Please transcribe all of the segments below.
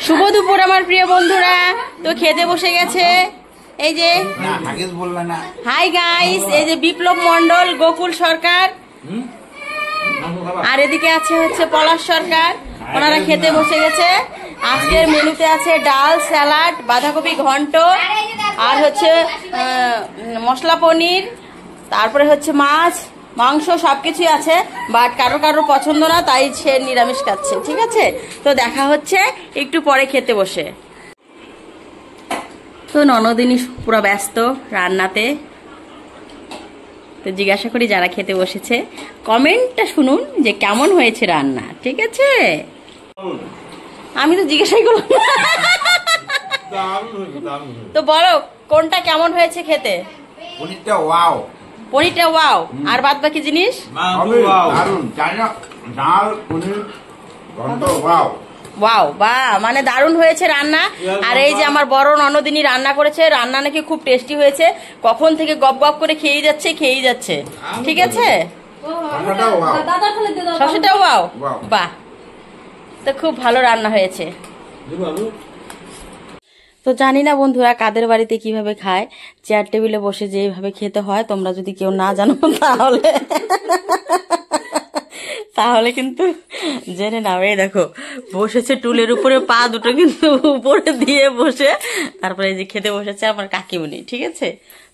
শুভ দুপুর আমার প্রিয় বন্ধুরা, তো খেতে বসে গেছে। এই যে হাই গাইস, এই যে বিপ্লব মন্ডল, গোকুল সরকার, আর এদিকে আছে হচ্ছে পলাশ সরকার। ওনারা খেতে বসে গেছে। আজকের মেনুতে আছে ডাল, স্যালাড, বাঁধাকপি ঘন্ট, আর হচ্ছে মশলা পনির, তারপরে হচ্ছে মাছ, মাংস, সবকিছুই আছে। বাট কারোর পছন্দ না, তাই সে নিরামিষ খাচ্ছে। ঠিক আছে, তো দেখা হচ্ছে একটু পরে খেতে বসে। তো ননদিনী পুরো ব্যস্ত রান্নাতে। তো জিজ্ঞাসা করি যারা খেতে বসেছে, কমেন্টটা শুনুন যে কেমন হয়েছে রান্না। ঠিক আছে, আমি তো জিজ্ঞাসাই করলাম। তো বলো কোনটা কেমন হয়েছে খেতে? পনিরটা ওয়াও, পনিরটা ওয়াও, আর বাদ বাকি জিনিস দারুন। ডাল, পনির, ঘন্ট ওয়াও ওয়াও, বা মানে দারুণ হয়েছে রান্না। আর এই যে আমার বড় ননদিনী রান্না করেছে, রান্না নাকি খুব টেস্টি হয়েছে। কখন থেকে গপ গপ করে খেয়েই যাচ্ছে। ঠিক আছে, শসাটা ওয়াও, বাহ, তো খুব ভালো রান্না হয়েছে। তো জানি না বন্ধুরা কাদের বাড়িতে কিভাবে খায়, চেয়ার টেবিলে বসে যেভাবে খেতে হয়। তোমরা যদি কেউ না জানো তাহলে কিন্তু জেনে নাও। এই দেখো বসেছে টুলের উপরে, পা দুটো কিন্তু উপরে দিয়ে বসে, তারপরে এই যে খেতে বসেছে আমার কাকিমুনি। ঠিক আছে,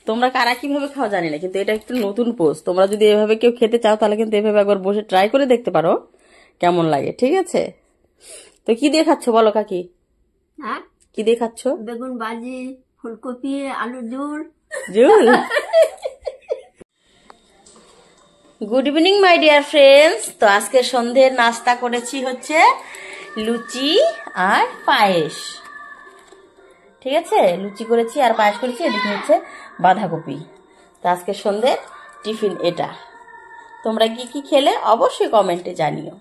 তোমরা কারা কিভাবে খাও জানি না, কিন্তু এটা একটু নতুন পোস্ট। তোমরা যদি এভাবে কেউ খেতে চাও তাহলে কিন্তু এভাবে একবার বসে ট্রাই করে দেখতে পারো কেমন লাগে। ঠিক আছে, তো কি দিয়ে খাচ্ছ বলো কাকি? হ্যাঁ, কি দিয়ে খাচ্ছ? বেগুন ভাজি, ফুলকপি, আলুর ঝোল। Good evening my dear friends. তো আজকে সন্ধ্যের নাস্তা করেছি হচ্ছে লুচি আর পায়েস। ঠিক আছে, লুচি করেছি আর পায়েস করেছি। এদিকে হচ্ছে বাঁধাকপি। তো আজকে সন্ধ্যের টিফিন এটা। তোমরা কি কি খেলে অবশ্যই কমেন্টে জানিও।